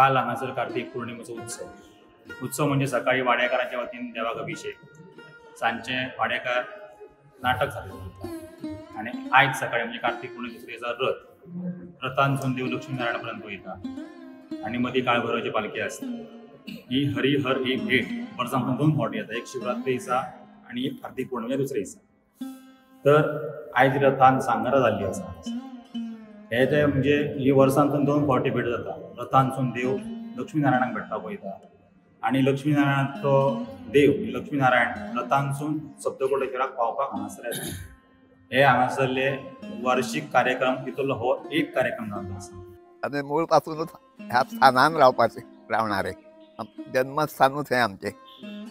काल हांगासर कार्तिक पौर्णिमेचो उत्सव म्हणजे सकाळी वाड्याकारांच्या वतीन देवाक अभिषेक, सांजचे वाड्याकार नाटक सादर आणि आयज सकाळी म्हणजे कार्तिक पौर्णिमे दुसरे दिसा रथांसून देव लक्ष्मीनारायण पर्यंत वयता आणि मदीं काळभैरवाची पालखी आसता। ही हरी हर ही भेट वर्सांतून 2 फावटी येता, एक शिवरात्री दिसा आणि एक कार्तिक पौर्णिमे दुसरे दिसा। तर आयज रथान सांगरा जाल्ली आसा। हे जे म्हणजे ही वर्सांतून 2 फावटी भेट जाता। रथांसून देव लक्ष्मीनारायणाक भेटपाक वयता आणि लक्ष्मीनारायणाचो देव लक्ष्मीनारायण रथांसून सप्तकोटेश्वराक पावपाक हांगासर येता। हे हांगासरले वार्षिक कार्यक्रम भितरलो हो एक कार्यक्रम जाल्लो आसा। आमी मूळ पासूनच ह्या स्थानान रावणारे जन्मस्थानूच हे आमचे।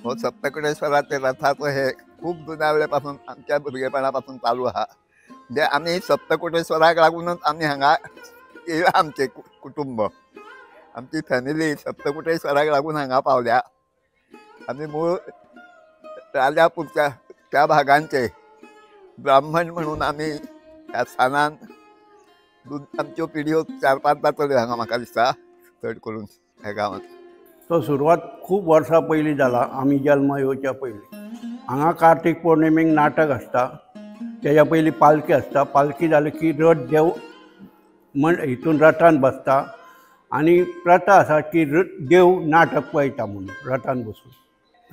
हो सप्तकोटेश्वराचे रथाचो हे खूप जुन्या वेळेपासून आमच्या भुरगेपणापासून चालू आहा। म्हणजे आम्ही सप्तकोटेश्वराक लागूनच आम्ही हांगा येयला, आमचे कुटुंब आमची फॅमिली सप्तकोटेश्वराक लागून हांगा पावल्या। आम्ही मूळ राजापूरच्या त्या भागांचे ब्राह्मण म्हणून आम्ही ह्या स्थानान आमच्यो पिढयो 4-5 जातल्यो हांगा म्हाका दिसता चड करून ह्या गांवांत। तो सुरवात खूप वर्सां पयलीं जाला, आमी जल्मा येवच्या पयलीं। हांगा कार्तिक पौर्णिमेक नाटक आसता, तेज्या पयलीं पालखी आसता। पालखी जाली की रथ देव हितून रथान बसता आनी प्रथा आसा की देव नाटक पळयता म्हणून रथान बसून।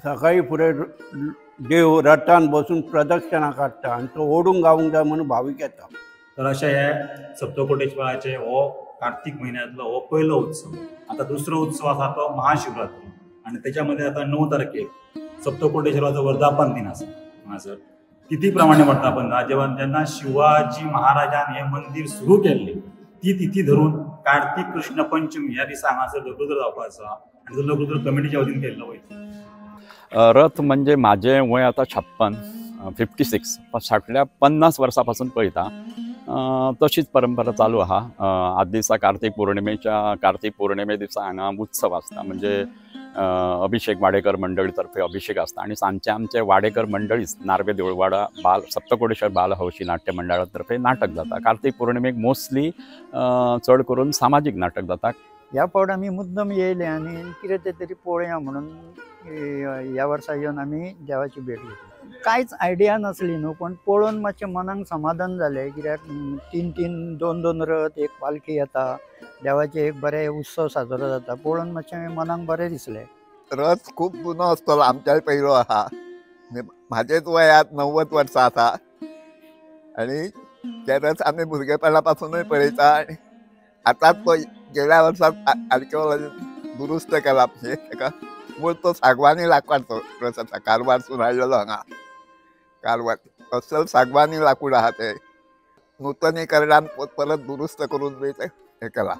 सकाळी फुडें देव रथान बसून प्रदक्षिणा काडटा आनी तो ओडूंक गावूंक जाय म्हणून भावीक येता। तर अशें हे सप्तकोटेश्वराचे हो कार्तिक म्हयन्यांतलो हो पयलो उत्सव। आता दुसरो उत्सव आसा तो महाशिवरात्री आणि त्याच्यामध्ये आता 9 तारखेक सप्तकोटेश्वराचो वर्धापन दिन आसा। हांगासर तिथी प्रमाणे वर्धापन जेन्ना शिवाजी महाराजान हे मंदिर सुरू केल्ले ती तिथी धरून कार्तिक कृष्ण पंचमी ह्या दिसा हांगासर लघुरुद्र जावपाक आसा आणि तो लघुरुद्र कमिटीच्या वतीन केल्लो वयता। रथ म्हणजे माझे वय आता 56 फाटल्या 50 वर्सांपासून पळयता तशीच परंपरा चालू आहा। आद दिसा कार्तिक पौर्णिमे दिसा हांगा उत्सव आसता, म्हणजे अभिषेक वाडेकर मंडळी तर्फे अभिषेक आसता आणि सांजचे आमचे वाडेकर मंडळीच नार्वे देऊळवाडा सप्तकोटेश्वर बाल हौशी नाट्य मंडळा तर्फे नाटक जाता। कार्तिक पौर्णिमेक मोस्टली चड करून सामाजिक नाटक जाता। ह्या फावट आमी मुद्दम येयले आनी कितें तरी पळोवया म्हणून ह्या वर्सा येवन आमी देवाची भेट घेतली। कांयच आयडिया नासली न्हू, पण पळोवन मातशें मनाक समाधान जालें, कित्याक 3 2 रथ एक पालखी येता, देवाचे एक बरे उत्सव साजरो जाता, पळोवन मातशें मनाक बरें दिसलें। रथ खूप जुनो आसतलो, आमच्याय पयलो आहा। म्हाजेच वयात 90 वर्सां आसा आनी ते रथ आमी भुरगेपणापासूनय पळयता आनी आतांच तो गेल्या वर्साक आर्किओलॉजी दुरुस्त केला, म्हणजे ताका मूळ तो सागवानी लाकडाचो रथ आसा। कारवारसून हाडलेलो हांगा कारवार असल सागवानी लाकूड आहा, ते नूतनीकरणान परत दुरुस्त करून बी ते हे केला।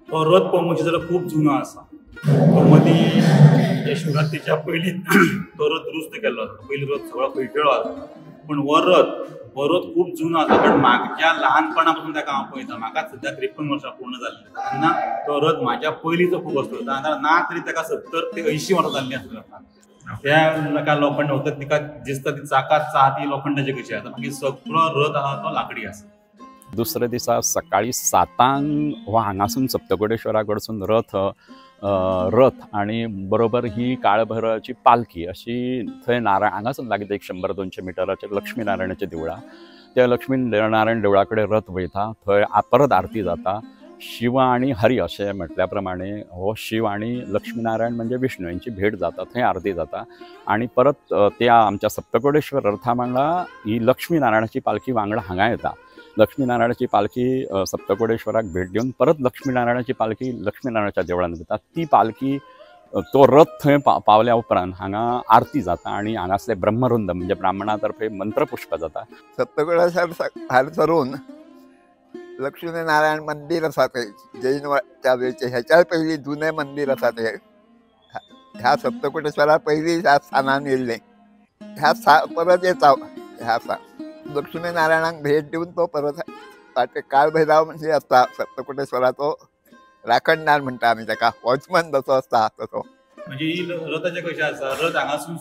तो रथ पळोवंक जाल्यार खूप जुनो आसा। तो मदीं शिवरात्रीच्या पयलीं तो रथ दुरुस्त केल्लो आसा। पयलीं रथ सगळो खळखळो आसा, पण हो रथ खूप जुनो आसा। कारण म्हाज्या ल्हानपणा पासून ताका हांव पळयता, म्हाका सद्या 53 वर्सां पूर्ण जाल्ली, तेन्ना तो रथ म्हाज्या पयलींचो खूब आसतलो। ना तरी ताका 70 ते 80 वर्सां जाल्लीं आसतली। त्या लोखंड होता तिका दिसता ती चाकात आहा ती लोखंडाची कशी आसा, मागीर सगळो रथ आहा तो लाकडी आसा। दुसरे दिसा सकाळी 7 हो हांगासून सप्तकोटेश्वरा कडसून रथ आणि बरोबर ही काळभैरवाची पालखी अशी थंय हांगासून लागीं एक 100-200 मिटराचेर लक्ष्मीनारायणाचें देवळा, त्या लक्ष्मीनारायण देवळा कडेन रथ वयता, थंय परत आरती जाता। शिव आणि हरी अशें म्हटल्या प्रमाणे हो शिव आणि लक्ष्मीनारायण म्हणजे विष्णू यांची भेट जाता, थंय आरती जाता आणि परत त्या आमच्या सप्तकोटेश्वर रथा वांगडा ही लक्ष्मीनारायणाची पालखी वांगडा हांगा येता। लक्ष्मीनारायणाची पालखी सप्तकोटेश्वराक भेट दिवन परत लक्ष्मीनारायणाची पालखी लक्ष्मीनारायणाच्या देवळान वता। ती पालखी तो रथ थंय पावल्या उपरांत हांगा आरती जाता आणि हांगासले ब्रह्मरुंद म्हणजे ब्राह्मणा तर्फे मंत्रपुष्प जाता। सप्तकोटेश्वर भायर सरून लक्ष्मीनारायण मंदिर आसा ते जैनच्या वेळचे, ह्याच्या पयलीं जुने मंदिर आसा ते ह्या सप्तकोटेश्वरा पयलीं ह्या स्थानान येयल्ले। परत येता ह्या लक्ष्मीनारायणाक भेट दिवन तो परत फाटे काळभैरव म्हणजे आसता सप्तकोटेश्वराचो राखणदार म्हणटा आमी ताका, वॉचमन जसो आसता तसो म्हणजे ही रथाचे कशें आसा, रथ हांगासून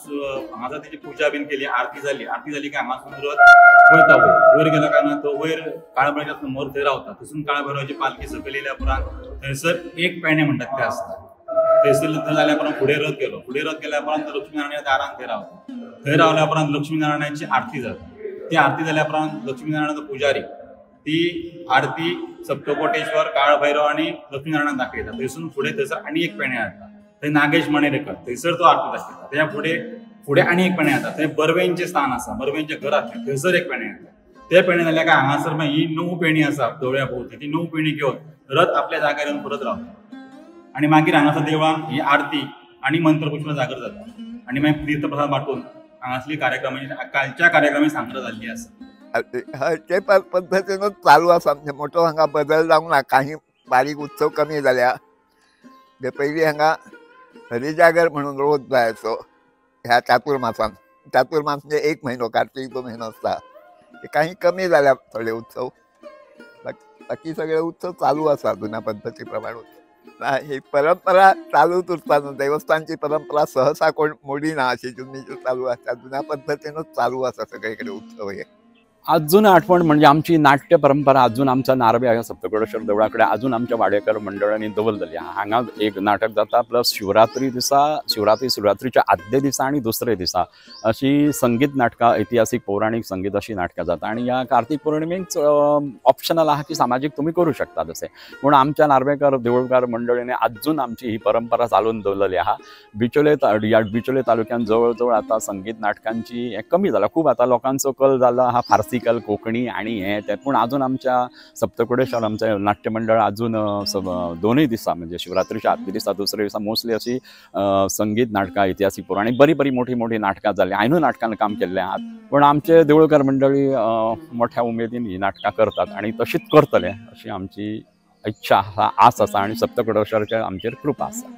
हांगासर तेची पुजा बीन केली, आरती जाली की हांगासून रथ वयता वयर गेल्या कारणान तो वयर काळभैरवाच्या समोर थंय रावता. थंयसून काळभैरवाची पालखी सकयल येयल्या उपरांत थंयसर एक पेणे म्हणटात ते आसता. थंयसर जाल्या उपरांत फुडें रथ गेलो, फुडें रथ गेल्या उपरांत लक्ष्मी नारायणाच्या दारान थंय रावता. थंय रावल्या उपरांत लक्ष्मी नारायणाची आरती जाता. ती आरती जाल्या उपरांत लक्ष्मी नारायणाचो पुजारी ती आरती सप्तकोटेश्वर, काळभैरव आणि लक्ष्मी नारायणाक दाखयता. थंयसून फुडें थंयसर आनी एक पेणे येता, थंय नागेश मणेरेकर, थंयसर तो आरती दाखयता. तेच्या फुडें आनी एक पेणे येता, थंय बर्वेंचें स्थान आसा, बर्वेंचें घर आसा, थंयसर एक पेणे येता. ते पेणे जाल्या काय हांगासर मागीर ही 9 पेणी आसा देवळ्या भोंवती, ती 9 पेणी घेवन रथ आपल्या जाग्यार येवन परत रावता. आनी मागीर हांगासर देवळान ही आरती आनी मंत्रपुष्प जागर जाता. आनी मागीर तीर्थप्रसाद वांटून हांगासली कार्यक्रम म्हणजे कालच्या कार्यक्रमांची सांगता जाल्ली आसा. ते पद्धतीनच चालू आसा. म्हणजे मोठो हांगा बदल जावंक ना, काही बारीक उत्सव कमी जाल्या. ते पयलीं हांगा हरिजागर म्हणून रोज जायचो ह्या चातुर्मासान. चातुर्मास म्हणजे 1 म्हयनो, कार्तिक जो म्हयनो आसता. ते काही कमी जाल्या थोडे उत्सव. बाकी सगळे उत्सव चालू आसा जुन्या पद्धती प्रमाणे. ही परंपरा चालूच उरता न्हू. देवस्थानची परंपरा सहसा कोण मोडिना, अशी जुनी चालू आसा. जुन्या पद्धतीनच चालू आसा सगळे कडेन उत्सव हे. अजून आठवण म्हणजे आमची नाट्य परंपरा अजून आमच्या नारबे सप्तकोटेश्वर देवळा कडेन अजून आमच्या वाडेकर मंडळांनी दवरलेली आहा. हांगा एक नाटक जाता, प्लस शिवरात्री शिवरात्रीच्या आदले दिसा आणि दुसरे दिसा अशी संगीत नाटकां, ऐतिहासीक पौराणिक संगीत अशी नाटकां जाता. आणि ह्या कार्तिक पौर्णिमेक ऑप्शनल आहा की सामाजिक तुम्ही करू शकता तसे. पूण आमच्या नार्वेकर देवळकार मंडळीने अजून आमची ही परंपरा चालून दवरलेली आहा. बिचोले तालुक्यात जवळ आता संगीत नाटकांची हे कमी जाला. खूप आता लोकांचो कल जाला हा फारसी कल, कोंकणी आणि हे ते. पूण अजून आमच्या सप्तकोटेश्वर आमचे नाट्य मंडळ अजून 2 दिसा म्हणजे शिवरात्रीच्या आदल्या दिसा दुसऱ्या दिसा मोस्टली अशी संगीत नाटकां, ऐतिहासीक पौराणिक बरी मोठी नाटकां जाल्ली. हांवें नाटकान काम केल्लें आहात. पूण आमचे देवळकार मंडळी मोठ्या उमेदीन ही नाटकां करतात आणि तशीच करतले अशी आमची इच्छा आस आसा आणि सप्तकोटेश्वराची आमचेर कृपा आसा.